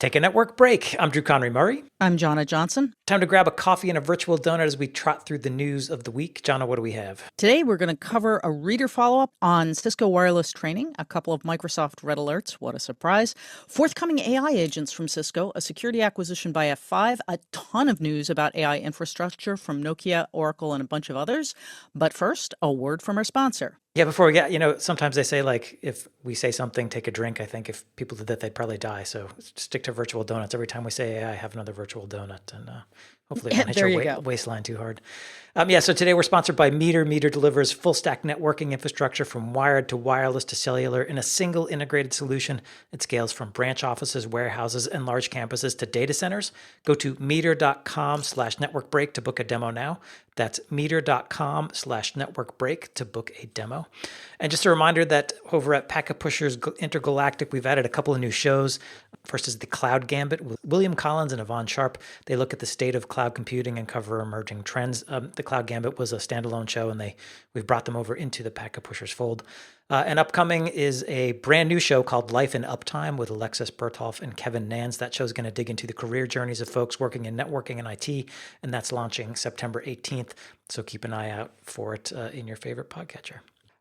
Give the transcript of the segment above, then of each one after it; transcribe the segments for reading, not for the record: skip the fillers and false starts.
Take a network break. I'm Drew Conry Murray. I'm Jonna Johnson. Time to grab a coffee and a virtual donut as we trot through the news of the week. Jonna, what do we have? Today, we're going to cover a reader follow-up on Cisco wireless training, a couple of Microsoft red alerts, what a surprise, forthcoming AI agents from Cisco, a security acquisition by F5, a ton of news about AI infrastructure from Nokia, Oracle, and a bunch of others. But first, a word from our sponsor. Yeah, before we get, sometimes they say, like, if we say something, take a drink. I think if people did that, they'd probably die. So stick to virtual donuts. Every time we say AI, have another virtual donut. And hopefully it won't hit your waistline too hard. So today we're sponsored by Meter. Meter delivers full-stack networking infrastructure from wired to wireless to cellular in a single integrated solution. It scales from branch offices, warehouses, and large campuses to data centers. Go to meter.com/networkbreak to book a demo now. That's meter.com/networkbreak to book a demo. And just a reminder that over at Packet Pushers Intergalactic, we've added a couple of new shows. First is the Cloud Gambit with William Collins and Yvonne Sharp. They look at the state of cloud computing and cover emerging trends. The Cloud Gambit was a standalone show, and we've brought them over into the Packet Pushers fold. And upcoming is a brand new show called Life in Uptime with Alexis Bertolf and Kevin Nans. That show's going to dig into the career journeys of folks working in networking and IT, and that's launching September 18th. So keep an eye out for it in your favorite podcatcher.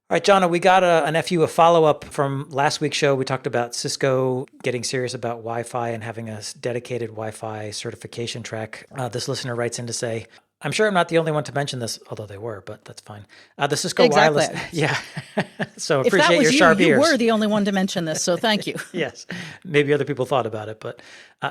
All right, Jonna, we got a follow-up from last week's show. We talked about Cisco getting serious about Wi-Fi and having a dedicated Wi-Fi certification track. This listener writes in to say, I'm sure I'm not the only one to mention this, although they were, but that's fine. The Cisco wireless. Yeah. So appreciate your sharp ears. You were the only one to mention this, so thank you. Yes. Maybe other people thought about it, but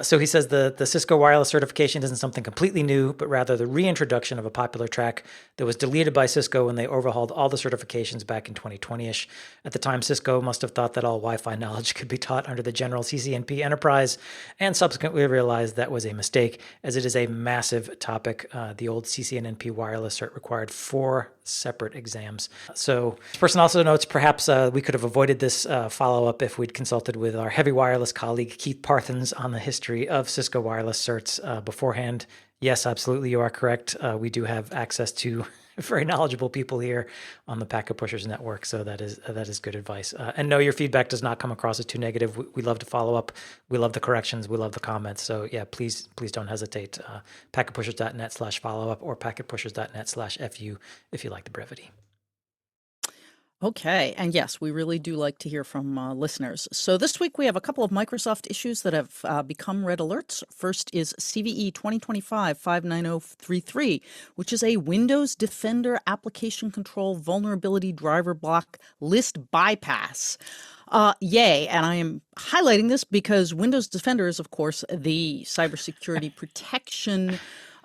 so he says the Cisco wireless certification isn't something completely new, but rather the reintroduction of a popular track that was deleted by Cisco when they overhauled all the certifications back in 2020-ish. At the time, Cisco must have thought that all Wi-Fi knowledge could be taught under the general CCNP enterprise, and subsequently realized that was a mistake, as it is a massive topic. The old CCNP wireless cert required 4 separate exams. So this person also notes perhaps we could have avoided this follow-up if we'd consulted with our heavy wireless colleague Keith Parthens on the history of Cisco wireless certs beforehand. Yes, absolutely, you are correct. We do have access to very knowledgeable people here on the Packet Pushers Network, so that is good advice. And no, your feedback does not come across as too negative. We love to follow up. We love the corrections. We love the comments. So yeah, please don't hesitate. Packetpushers.net/follow-up or packetpushers.net/FU if you like the brevity. Okay. And yes, we really do like to hear from listeners. So this week we have a couple of Microsoft issues that have become red alerts. First is CVE 2025-59033, which is a Windows Defender application control vulnerability driver block list bypass. Yay. And I am highlighting this because Windows Defender is, of course, the cybersecurity protection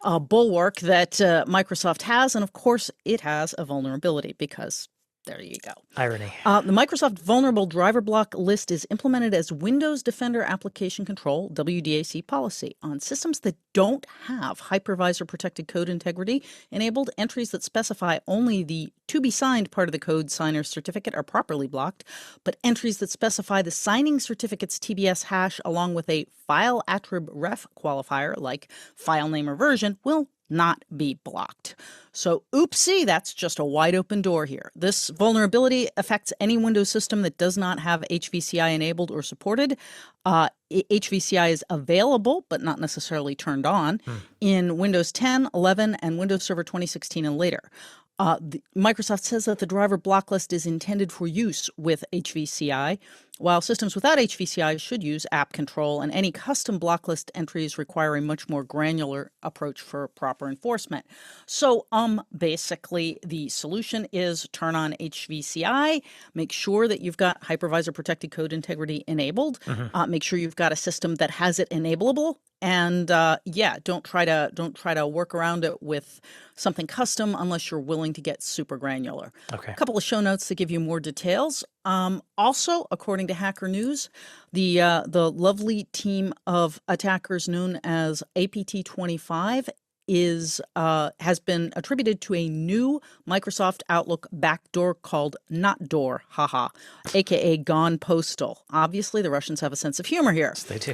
bulwark that Microsoft has. And of course, it has a vulnerability because there you go. Irony. The Microsoft Vulnerable Driver Block list is implemented as Windows Defender Application Control WDAC policy on systems that don't have hypervisor protected code integrity enabled. Entries that specify only the to be signed part of the code signer certificate are properly blocked, but entries that specify the signing certificate's TBS hash along with a file attrib ref qualifier like file name or version will not be blocked. So oopsie, that's just a wide open door here. This vulnerability affects any Windows system that does not have HVCI enabled or supported. HVCI is available, but not necessarily turned on in Windows 10, 11, and Windows Server 2016 and later. Microsoft says that the driver block list is intended for use with HVCI, while systems without HVCI should use app control, and any custom block list entries require a much more granular approach for proper enforcement. So basically the solution is turn on HVCI, make sure that you've got hypervisor protected code integrity enabled, make sure you've got a system that has it enableable, and don't try to work around it with something custom unless you're willing to get super granular. Okay. A couple of show notes to give you more details. Also, according to Hacker News, the lovely team of attackers known as APT25 has been attributed to a new Microsoft Outlook backdoor called NotDoor, aka Gone Postal. Obviously, the Russians have a sense of humor here. Yes, they do.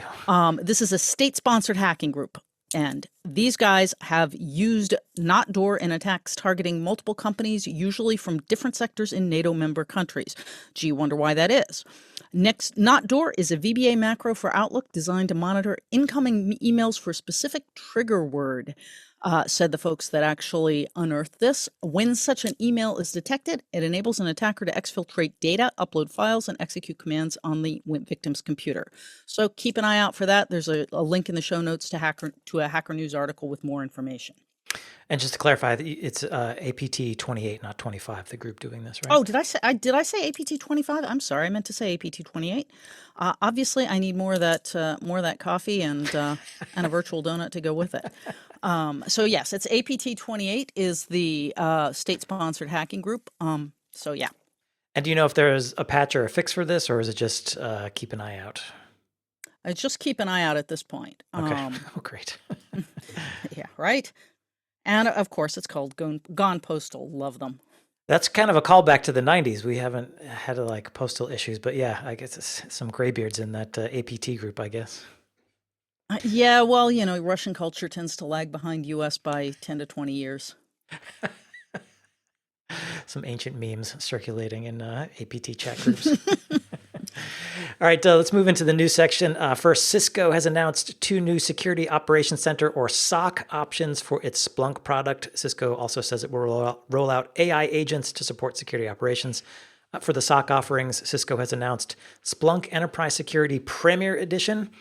This is a state-sponsored hacking group. And these guys have used NotDoor in attacks targeting multiple companies, usually from different sectors in NATO member countries. Gee, wonder why that is. Next, NotDoor is a VBA macro for Outlook designed to monitor incoming emails for a specific trigger word, said the folks that actually unearthed this. When such an email is detected, it enables an attacker to exfiltrate data, upload files, and execute commands on the victim's computer. So keep an eye out for that. There's a link in the show notes to a Hacker News article with more information. And just to clarify, it's APT 28, not 25, the group doing this, right? Oh, did I say APT 25? I'm sorry, I meant to say APT 28. Obviously, I need more of that coffee and a virtual donut to go with it. So yes, it's APT 28 is the state-sponsored hacking group. So yeah. And do you know if there's a patch or a fix for this, or is it just keep an eye out? Just keep an eye out at this point. Okay. Oh, great. Yeah, right. And of course, it's called Gone Postal. Love them. That's kind of a callback to the 90s. We haven't had like postal issues, but yeah, I guess it's some graybeards in that APT group, I guess. Yeah, well, Russian culture tends to lag behind U.S. by 10 to 20 years. Some ancient memes circulating in APT chat groups. All right, let's move into the news section. First, Cisco has announced 2 new Security Operations Center, or SOC, options for its Splunk product. Cisco also says it will roll out AI agents to support security operations. For the SOC offerings, Cisco has announced Splunk Enterprise Security Premier Edition.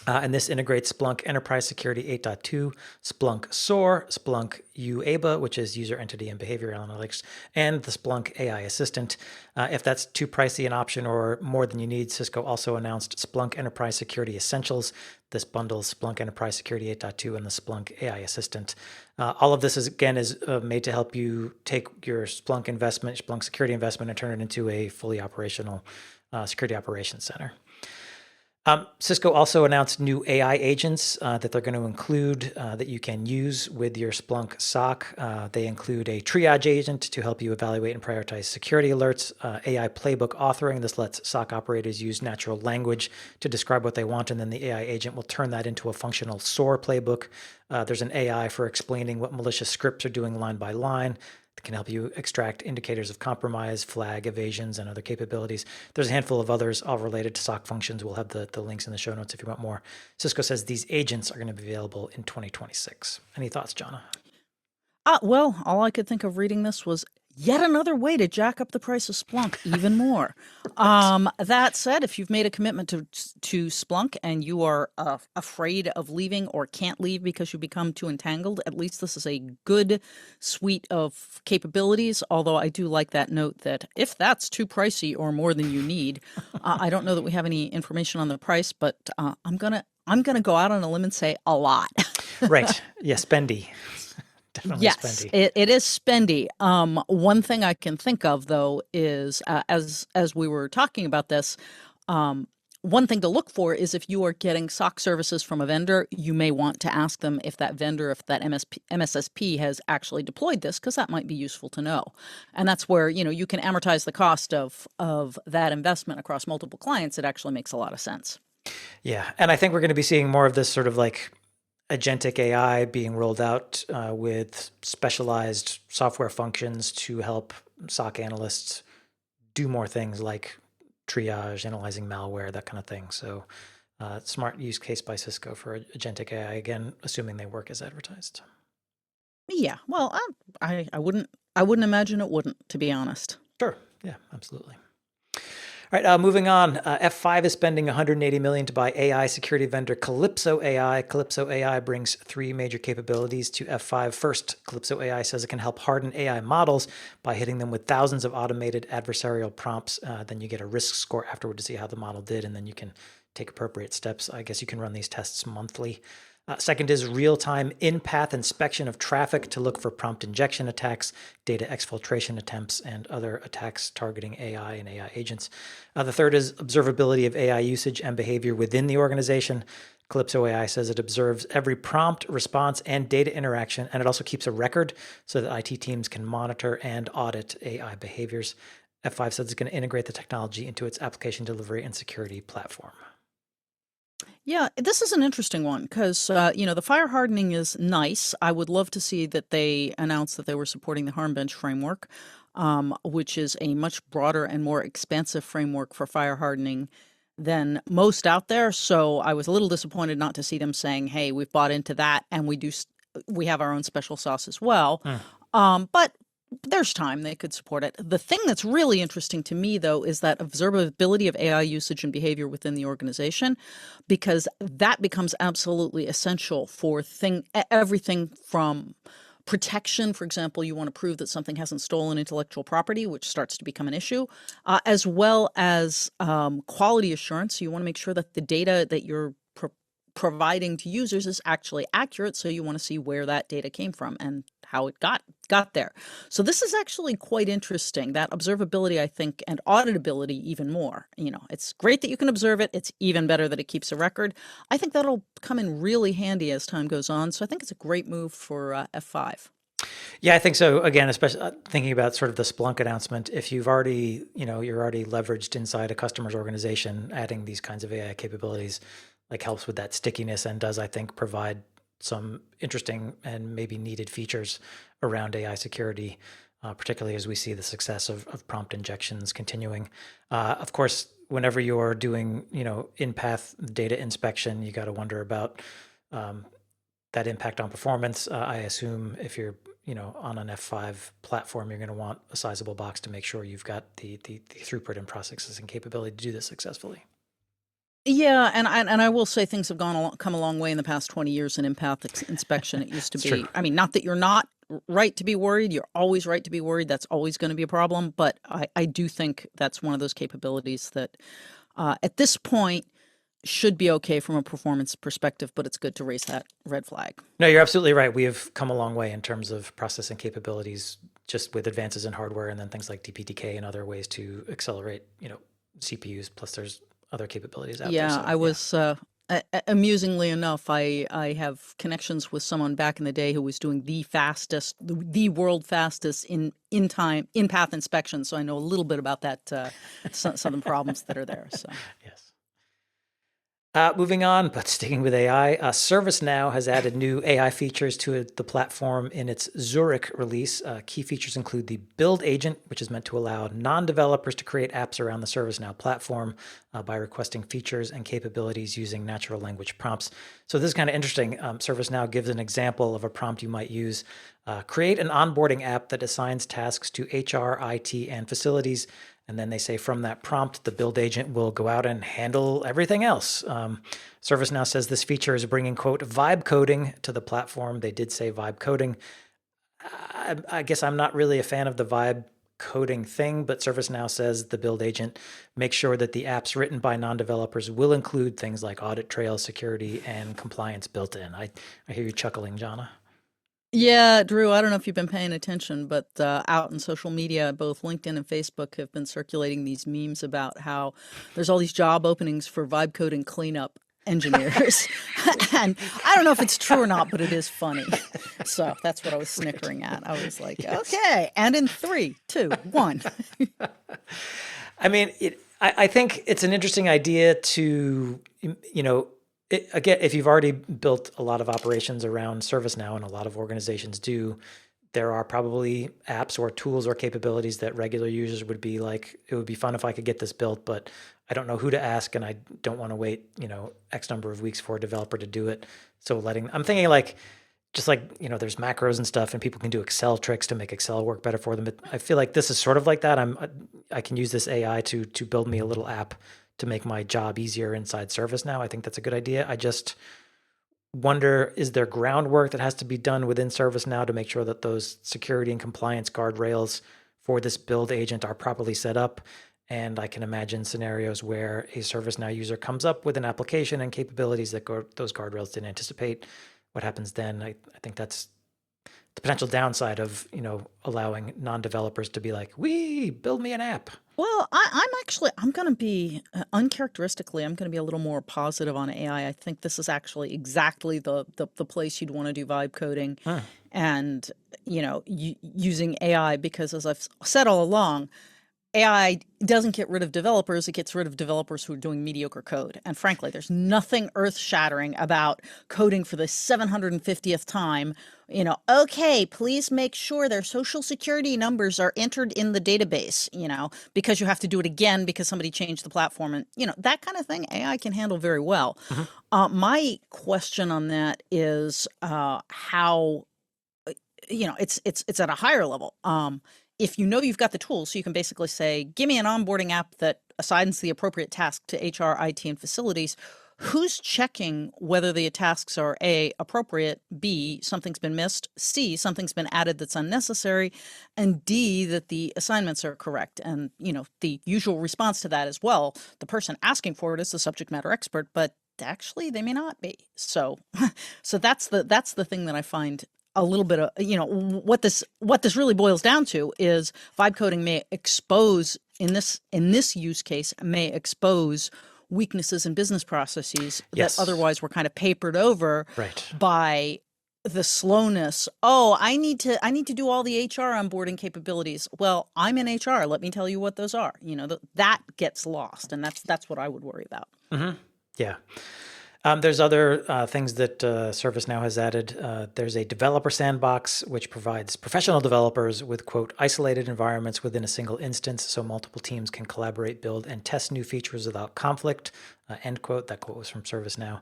And this integrates Splunk Enterprise Security 8.2, Splunk SOAR, Splunk UABA, which is User Entity and Behavioral Analytics, and the Splunk AI Assistant. If that's too pricey an option or more than you need, Cisco also announced Splunk Enterprise Security Essentials. This bundles Splunk Enterprise Security 8.2 and the Splunk AI Assistant. All of this is made to help you take your Splunk investment, Splunk security investment, and turn it into a fully operational security operations center. Cisco also announced new AI agents that they're going to include that you can use with your Splunk SOC. They include a triage agent to help you evaluate and prioritize security alerts, AI playbook authoring. This lets SOC operators use natural language to describe what they want, and then the AI agent will turn that into a functional SOAR playbook. There's an AI for explaining what malicious scripts are doing line by line. It can help you extract indicators of compromise, flag evasions, and other capabilities. There's a handful of others, all related to SOC functions. We'll have the links in the show notes if you want more. Cisco says these agents are going to be available in 2026. Any thoughts, Jonna? Well, all I could think of reading this was yet another way to jack up the price of Splunk even more. That said, if you've made a commitment to Splunk and you are afraid of leaving or can't leave because you become too entangled, at least this is a good suite of capabilities. Although I do like that note that if that's too pricey or more than you need, I don't know that we have any information on the price, but I'm gonna go out on a limb and say a lot. Right. Yeah, spendy. Definitely yes, spendy. It is spendy. One thing I can think of, though, is as we were talking about this, one thing to look for is if you are getting SOC services from a vendor, you may want to ask them if that vendor, if that MSSP has actually deployed this, because that might be useful to know. And that's where, you can amortize the cost of that investment across multiple clients. It actually makes a lot of sense. Yeah. And I think we're going to be seeing more of this sort of like agentic AI being rolled out with specialized software functions to help SOC analysts do more things like triage, analyzing malware, that kind of thing. So smart use case by Cisco for agentic AI, again, assuming they work as advertised. Yeah, well, I wouldn't imagine it wouldn't, to be honest. Sure. Yeah, absolutely. All right, moving on. F5 is spending $180 million to buy AI security vendor Calypso AI. Calypso AI brings 3 major capabilities to F5. First, Calypso AI says it can help harden AI models by hitting them with thousands of automated adversarial prompts. Then you get a risk score afterward to see how the model did, and then you can take appropriate steps. I guess you can run these tests monthly. Second is real-time in-path inspection of traffic to look for prompt injection attacks, data exfiltration attempts, and other attacks targeting AI and AI agents. The third is observability of AI usage and behavior within the organization. Calypso AI says it observes every prompt, response, and data interaction, and it also keeps a record so that IT teams can monitor and audit AI behaviors. F5 says it's going to integrate the technology into its application delivery and security platform. Yeah, this is an interesting one because, the fire hardening is nice. I would love to see that they announced that they were supporting the harm bench framework, which is a much broader and more expansive framework for fire hardening than most out there. So I was a little disappointed not to see them saying, "Hey, we've bought into that, and we have our own special sauce as well." Hmm. But there's time they could support it. The thing that's really interesting to me, though, is that observability of AI usage and behavior within the organization, because that becomes absolutely essential for everything from protection. For example, you want to prove that something hasn't stolen intellectual property, which starts to become an issue, as well as quality assurance. You want to make sure that the data that you're providing to users is actually accurate. So you want to see where that data came from and how it got there. So this is actually quite interesting. That observability, I think, and auditability even more. It's great that you can observe it. It's even better that it keeps a record. I think that'll come in really handy as time goes on. So I think it's a great move for F5. Yeah, I think so. Again, especially thinking about sort of the Splunk announcement, if you've already, you're already leveraged inside a customer's organization, adding these kinds of AI capabilities like helps with that stickiness and does, I think, provide some interesting and maybe needed features around AI security, particularly as we see the success of prompt injections continuing. Of course, whenever you're doing, in-path data inspection, you got to wonder about that impact on performance. I assume if you're, on an F5 platform, you're going to want a sizable box to make sure you've got the throughput and processing capability to do this successfully. Yeah, and I will say things have come a long way in the past 20 years in inspection. It used to It's be, true. I mean, not that you're not right to be worried. You're always right to be worried. That's always going to be a problem. But I do think that's one of those capabilities that at this point should be okay from a performance perspective, but it's good to raise that red flag. No, you're absolutely right. We have come a long way in terms of processing capabilities just with advances in hardware and then things like DPDK and other ways to accelerate, CPUs. Plus there's other capabilities out there. Yeah, So I was amusingly enough, I have connections with someone back in the day who was doing the world fastest in path inspection. So I know a little bit about that, some of the problems that are there. So yes. Moving on, but sticking with AI, ServiceNow has added new AI features to the platform in its Zurich release. Key features include the build agent, which is meant to allow non-developers to create apps around the ServiceNow platform by requesting features and capabilities using natural language prompts. So this is kind of interesting. ServiceNow gives an example of a prompt you might use. Create an onboarding app that assigns tasks to HR, IT, and facilities. And then they say from that prompt, the build agent will go out and handle everything else. ServiceNow says this feature is bringing, quote, vibe coding to the platform. They did say vibe coding. I guess I'm not really a fan of the vibe coding thing, but ServiceNow says the build agent makes sure that the apps written by non-developers will include things like audit trail, security, and compliance built in. I hear you chuckling, Jana. yeah, Drew, I don't know if you've been paying attention, but out in social media, both LinkedIn and Facebook have been circulating these memes about how there's all these job openings for vibe coding cleanup engineers. And I don't know if it's true or not, but it is funny. So that's what I was snickering at. I was like, Yes. okay. And in 3, 2, 1. I mean, I think it's an interesting idea to, again, if you've already built a lot of operations around ServiceNow, and a lot of organizations do, there are probably apps or tools or capabilities that regular users would be like, it would be fun if I could get this built, but I don't know who to ask, and I don't want to wait, X number of weeks for a developer to do it. So I'm thinking like, just like, there's macros and stuff, and people can do Excel tricks to make Excel work better for them. But I feel like this is sort of like that. I can use this AI to build me a little app to make my job easier inside ServiceNow. I think that's a good idea. I just wonder, is there groundwork that has to be done within ServiceNow to make sure that those security and compliance guardrails for this build agent are properly set up? And I can imagine scenarios where a ServiceNow user comes up with an application and capabilities that those guardrails didn't anticipate. What happens then? I think that's the potential downside of, allowing non-developers to be like, build me an app. Well, I'm going to be uncharacteristically, I'm going to be a little more positive on AI. I think this is actually exactly the place you'd want to do vibe coding and, using AI, because as I've said all along, AI doesn't get rid of developers, it gets rid of developers who are doing mediocre code. And frankly, there's nothing earth-shattering about coding for the 750th time. Okay, please make sure their social security numbers are entered in the database, because you have to do it again because somebody changed the platform. And, that kind of thing AI can handle very well. My question on that is how, it's at a higher level. If you've got the tools, so you can basically say, give me an onboarding app that assigns the appropriate task to HR, IT, and facilities. Who's checking whether the tasks are A, appropriate, B, something's been missed, C, something's been added that's unnecessary, and D, that the assignments are correct? And, the usual response to that is, well, the person asking for it is the subject matter expert, but actually they may not be. So that's the thing that I find a little bit of, what this really boils down to is vibe coding may expose, in this use case, may expose weaknesses in business processes that otherwise were kind of papered over by the slowness. Oh, I need to do all the HR onboarding capabilities. Well, I'm in HR. Let me tell you what those are. That gets lost, and that's what I would worry about. Yeah. There's other things that ServiceNow has added. There's a developer sandbox, which provides professional developers with, quote, isolated environments within a single instance so multiple teams can collaborate, build, and test new features without conflict, end quote. That quote was from ServiceNow.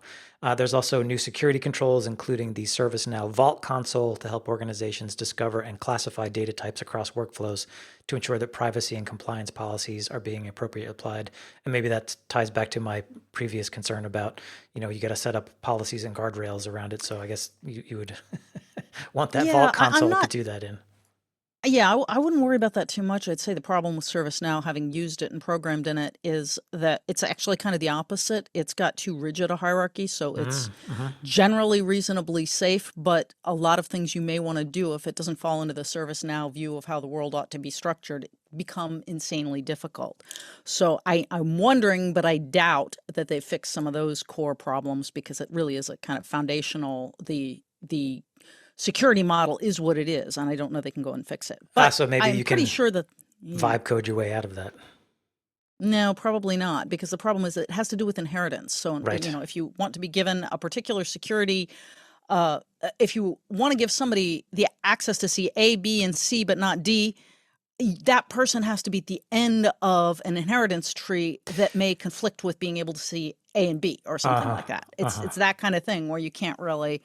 There's also new security controls, including the ServiceNow Vault console to help organizations discover and classify data types across workflows to ensure that privacy and compliance policies are being appropriately applied. And maybe that ties back to my previous concern about, you got to set up policies and guardrails around it. So I guess you would want that Vault console to do that in. Yeah, I wouldn't worry about that too much. I'd say the problem with ServiceNow, having used it and programmed in it, is that it's actually kind of the opposite. It's got too rigid a hierarchy, so it's generally reasonably safe, but a lot of things you may want to do, if it doesn't fall into the ServiceNow view of how the world ought to be structured, become insanely difficult. So I'm wondering, but I doubt that they fixed some of those core problems, because it really is a kind of foundational, the security model is what it is, and I don't know they can go and fix it. But so maybe I'm you pretty can sure that vibe code your way out of that. No, probably not, because the problem is it has to do with inheritance. So, if you want to be given a particular security, if you want to give somebody the access to see A, B, and C, but not D, that person has to be at the end of an inheritance tree that may conflict with being able to see A and B or something like that. It's that kind of thing where you can't really,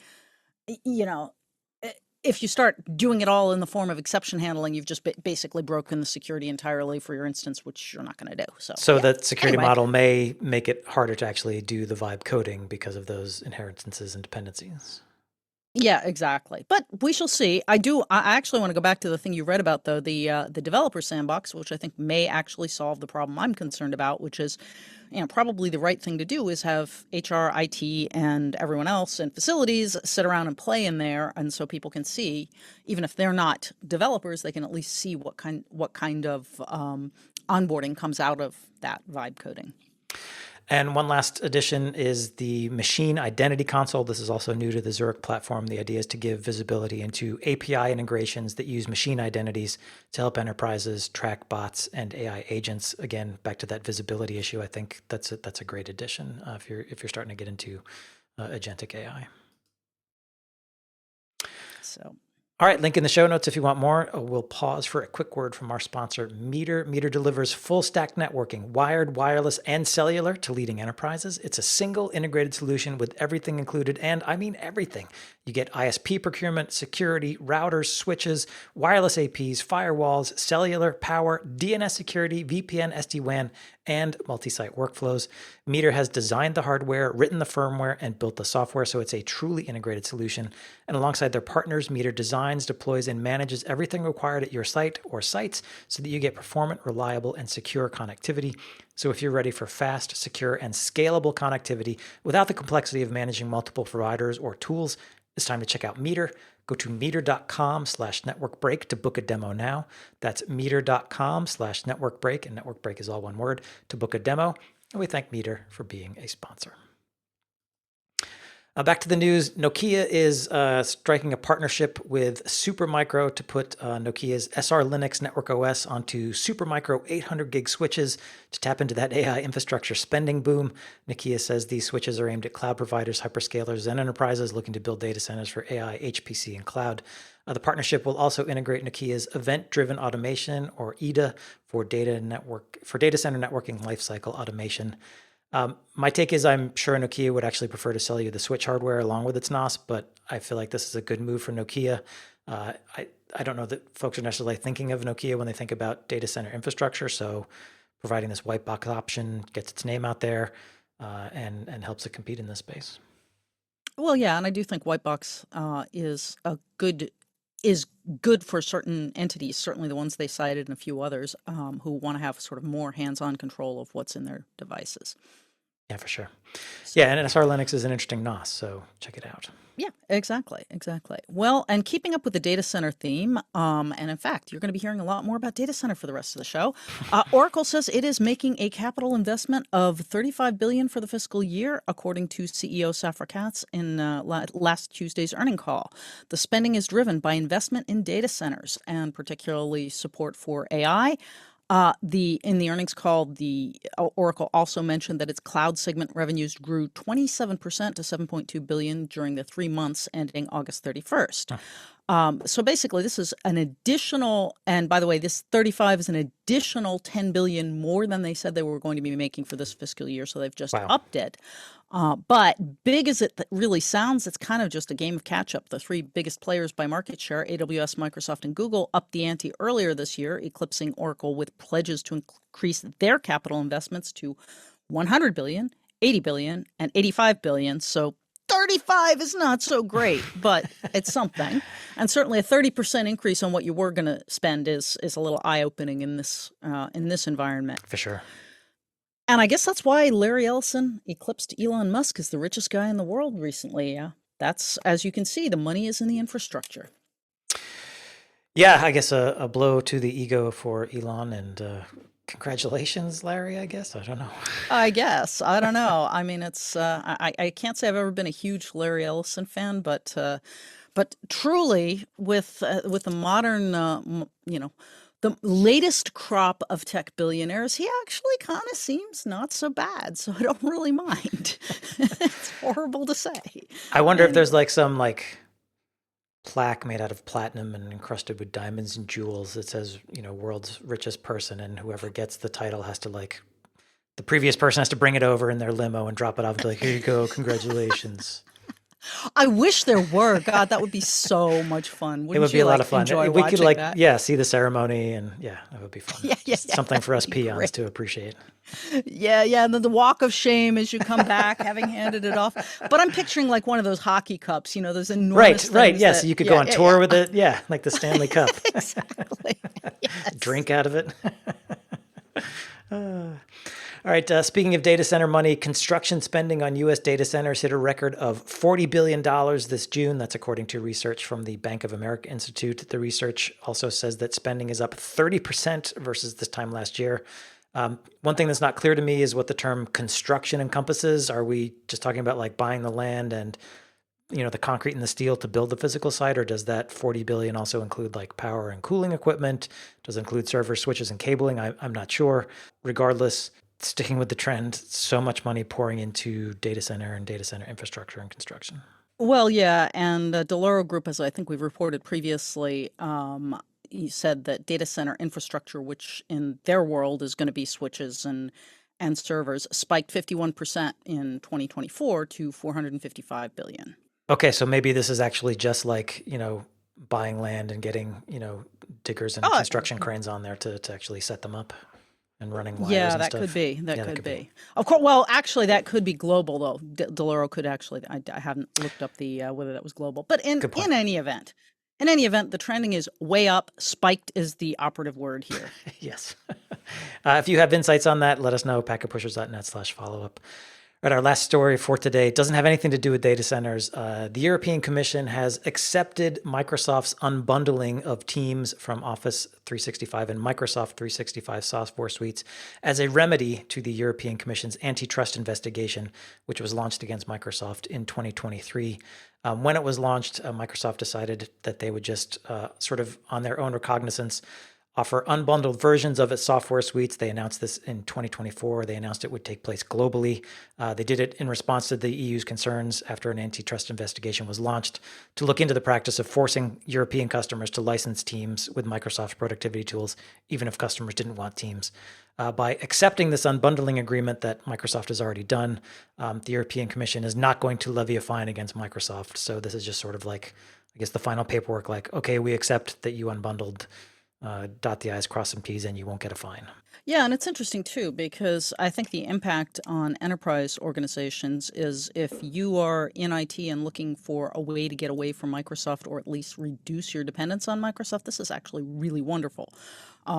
if you start doing it all in the form of exception handling, you've just basically broken the security entirely for your instance, which you're not going to do. So that security model may make it harder to actually do the vibe coding because of those inheritances and dependencies. Yeah, exactly. But we shall see. I actually want to go back to the thing you read about, though, the developer sandbox, which I think may actually solve the problem I'm concerned about, which is, probably the right thing to do is have HR, IT, and everyone else and facilities sit around and play in there, and so people can see, even if they're not developers, they can at least see what kind of onboarding comes out of that vibe coding. And one last addition is the machine identity console. This is also new to the Zurich platform. The idea is to give visibility into API integrations that use machine identities to help enterprises track bots and AI agents. Again, back to that visibility issue, I think that's a great addition if you're starting to get into agentic AI. So. All right, link in the show notes if you want more. We'll pause for a quick word from our sponsor, Meter. Meter delivers full stack networking, wired, wireless, and cellular to leading enterprises. It's a single integrated solution with everything included, and I mean everything. You get ISP procurement, security, routers, switches, wireless APs, firewalls, cellular, power, DNS security, VPN, SD-WAN, and multi-site workflows. Meter has designed the hardware, written the firmware, and built the software, so it's a truly integrated solution. And alongside their partners, Meter designs, deploys, and manages everything required at your site or sites so that you get performant, reliable, and secure connectivity. So if you're ready for fast, secure, and scalable connectivity without the complexity of managing multiple providers or tools, it's time to check out Meter. Go to meter.com/networkbreak to book a demo now. That's meter.com/networkbreak, and network break is all one word, to book a demo. And we thank Meter for being a sponsor. Back to the news. Nokia is striking a partnership with Supermicro to put Nokia's SR Linux network OS onto Supermicro 800 gig switches to tap into that AI infrastructure spending boom. Nokia says these switches are aimed at cloud providers, hyperscalers, and enterprises looking to build data centers for AI, HPC, and cloud. The partnership will also integrate Nokia's event-driven automation, or EDA, for data center networking lifecycle automation. My take is I'm sure Nokia would actually prefer to sell you the switch hardware along with its NOS, but I feel like this is a good move for Nokia. I don't know that folks are necessarily thinking of Nokia when they think about data center infrastructure, so providing this white box option gets its name out there and helps it compete in this space. Well, yeah, and I do think white box is good for certain entities, certainly the ones they cited and a few others who want to have sort of more hands-on control of what's in their devices. Yeah, for sure. Yeah, and SR Linux is an interesting NOS, so check it out. Yeah, exactly. Well, and keeping up with the data center theme, and in fact, you're going to be hearing a lot more about data center for the rest of the show. Oracle says it is making a capital investment of $35 billion for the fiscal year, according to CEO Safra Catz in last Tuesday's earnings call. The spending is driven by investment in data centers and particularly support for AI. In the earnings call, the Oracle also mentioned that its cloud segment revenues grew 27% to $7.2 billion during the 3 months ending August 31st. So basically, this is an additional, and by the way, this 35 is an additional 10 billion more than they said they were going to be making for this fiscal year. So they've just upped it. But big as it really sounds, it's kind of just a game of catch up. The three biggest players by market share, AWS, Microsoft, and Google, upped the ante earlier this year, eclipsing Oracle with pledges to increase their capital investments to 100 billion, 80 billion, and 85 billion. So 35 is not so great, but it's something. And certainly a 30% increase on what you were going to spend is a little eye-opening in this environment. For sure. And I guess that's why Larry Ellison eclipsed Elon Musk as the richest guy in the world recently. That's, as you can see, the money is in the infrastructure. Yeah, I guess a blow to the ego for Elon, and congratulations, Larry, I guess. I don't know. I guess. I don't know. I mean, it's I can't say I've ever been a huge Larry Ellison fan, but truly with the modern, the latest crop of tech billionaires, he actually kind of seems not so bad. So I don't really mind. It's horrible to say. I wonder if there's some plaque made out of platinum and encrusted with diamonds and jewels that says, world's richest person, and whoever gets the title has to the previous person has to bring it over in their limo and drop it off and be like, here you go, congratulations. I wish there were. God, that would be so much fun. Wouldn't it would be a lot of fun. We could that? See the ceremony, and that would be fun. Yeah, something for us peons great to appreciate. Yeah, and then the walk of shame as you come back, having handed it off. But I'm picturing one of those hockey cups, those enormous Right. Yes, so you could go on tour with it. Yeah, like the Stanley Cup. Exactly. Yes. Drink out of it. All right, speaking of data center money, construction spending on U.S. data centers hit a record of $40 billion this June. That's according to research from the Bank of America Institute. The research also says that spending is up 30% versus this time last year. One thing that's not clear to me is what the term construction encompasses. Are we just talking about buying the land and the concrete and the steel to build the physical site, or does that 40 billion also include power and cooling equipment? Does it include servers, switches, and cabling? I'm not sure. Regardless, sticking with the trend, so much money pouring into data center and data center infrastructure and construction. Well, yeah, and Deloro Group, as I think we've reported previously, he said that data center infrastructure, which in their world is going to be switches and servers, spiked 51% in 2024 to $455 billion. Okay, so maybe this is actually just buying land and getting, diggers and construction cranes on there to actually set them up and running wires and stuff. That could be. That could be. Of course, well, actually, that could be global, though. Deloro could actually, I haven't looked up whether that was global. But in any event, the trending is way up. Spiked is the operative word here. Yes. If you have insights on that, let us know. Packetpushers.net/follow-up. Right, our last story for today doesn't have anything to do with data centers. The European Commission has accepted Microsoft's unbundling of Teams from Office 365 and Microsoft 365 software suites as a remedy to the European Commission's antitrust investigation, which was launched against Microsoft in 2023. When it was launched, Microsoft decided that they would just sort of on their own recognizance offer unbundled versions of its software suites. They announced this in 2024. They announced it would take place globally. They did it in response to the EU's concerns after an antitrust investigation was launched to look into the practice of forcing European customers to license Teams with Microsoft's productivity tools, even if customers didn't want Teams. By accepting this unbundling agreement that Microsoft has already done, the European Commission is not going to levy a fine against Microsoft. So this is just sort of like, I guess, the final paperwork, like, okay, we accept that you unbundled, dot the I's, cross some T's, and you won't get a fine. Yeah, and it's interesting too, because I think the impact on enterprise organizations is if you are in IT and looking for a way to get away from Microsoft or at least reduce your dependence on Microsoft, this is actually really wonderful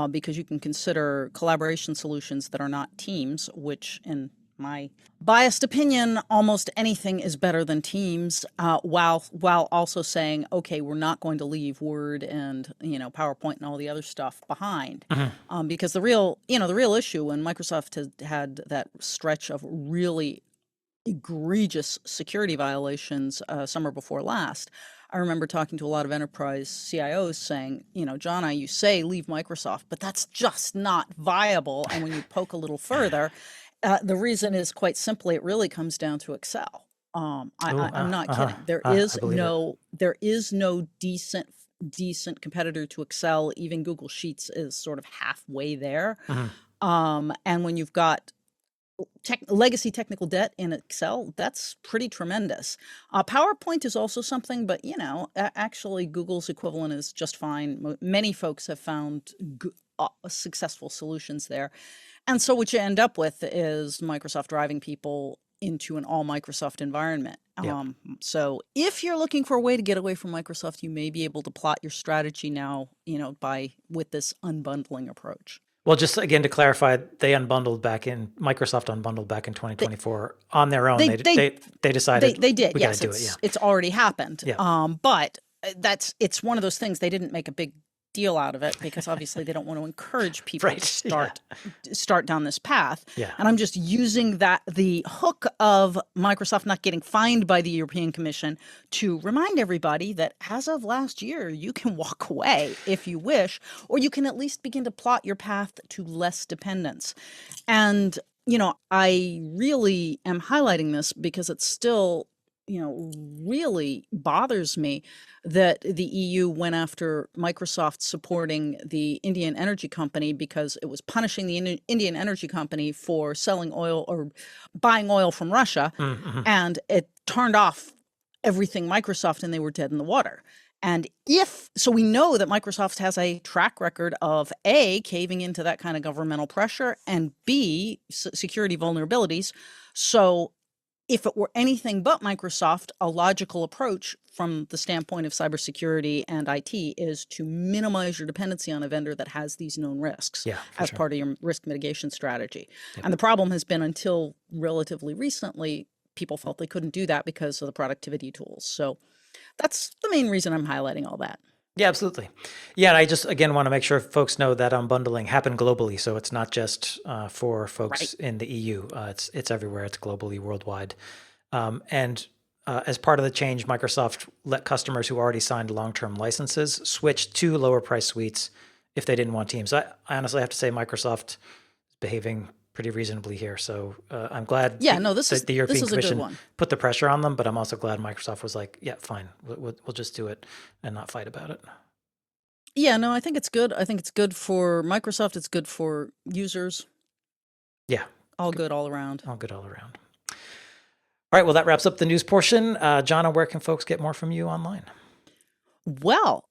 because you can consider collaboration solutions that are not Teams, which in my biased opinion, almost anything is better than Teams, while also saying, okay, we're not going to leave Word and PowerPoint and all the other stuff behind, because the real issue when Microsoft has had that stretch of really egregious security violations summer before last. I remember talking to a lot of enterprise CIOs saying, Jonna, you say leave Microsoft, but that's just not viable. And when you poke a little further, the reason is quite simply, it really comes down to Excel. I'm not kidding. There is no decent competitor to Excel. Even Google Sheets is sort of halfway there. And when you've got legacy technical debt in Excel, that's pretty tremendous. PowerPoint is also something, but actually Google's equivalent is just fine. Many folks have found successful solutions there. And so what you end up with is Microsoft driving people into an all Microsoft environment. So if you're looking for a way to get away from Microsoft, you may be able to plot your strategy now, with this unbundling approach. Well, just again to clarify, Microsoft unbundled back in 2024 on their own. They decided they did. We yes, got to do it. Yeah, it's already happened. Yeah. But it's one of those things. They didn't make a big deal out of it because obviously they don't want to encourage people to start down this path. Yeah. And I'm just using the hook of Microsoft not getting fined by the European Commission to remind everybody that as of last year, you can walk away if you wish, or you can at least begin to plot your path to less dependence. And, I really am highlighting this because it's still really bothers me that the EU went after Microsoft supporting the Indian energy company because it was punishing the Indian energy company for selling oil or buying oil from Russia. And it turned off everything Microsoft and they were dead in the water. And so we know that Microsoft has a track record of A, caving into that kind of governmental pressure, and B, security vulnerabilities. So if it were anything but Microsoft, a logical approach from the standpoint of cybersecurity and IT is to minimize your dependency on a vendor that has these known risks as part of your risk mitigation strategy. Yep. And the problem has been until relatively recently, people felt they couldn't do that because of the productivity tools. So that's the main reason I'm highlighting all that. Yeah, absolutely. Yeah, and I just, again, want to make sure folks know that unbundling happened globally. So it's not just for folks in the EU. It's everywhere. It's globally, worldwide. And as part of the change, Microsoft let customers who already signed long-term licenses switch to lower-price suites if they didn't want Teams. I honestly have to say Microsoft is behaving pretty reasonably here. So I'm glad the European Commission put the pressure on them, but I'm also glad Microsoft was like, yeah, fine, we'll just do it and not fight about it. Yeah, no, I think it's good. I think it's good for Microsoft. It's good for users. Yeah. All good all around. All good all around. All right, well, that wraps up the news portion. Jonna, where can folks get more from you online? Well,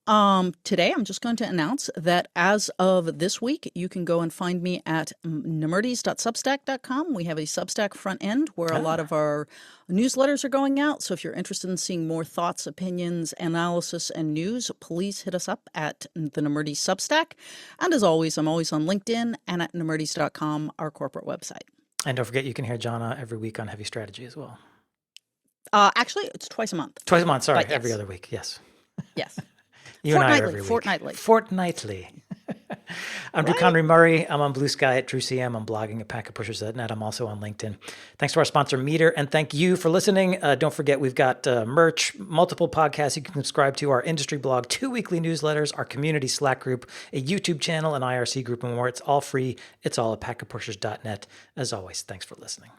today I'm just going to announce that as of this week, you can go and find me at nemurdes.substack.com. We have a Substack front end where a lot of our newsletters are going out. So if you're interested in seeing more thoughts, opinions, analysis, and news, please hit us up at the Nemurdes Substack. And as always, I'm always on LinkedIn and at nemurdes.com, our corporate website. And don't forget, you can hear Jana every week on Heavy Strategy as well. Actually, it's twice a month. Twice a month, sorry. But yes. Every other week, yes. Yes. You and I are every week. Fortnightly. I'm Drew Conry Murray. I'm on Blue Sky at DrewCM. I'm blogging at packetpushers.net. I'm also on LinkedIn. Thanks to our sponsor, Meter, and thank you for listening. Don't forget, we've got merch, multiple podcasts you can subscribe to, our industry blog, 2 weekly newsletters, our community Slack group, a YouTube channel, an IRC group, and more. It's all free. It's all at packetpushers.net. As always, thanks for listening.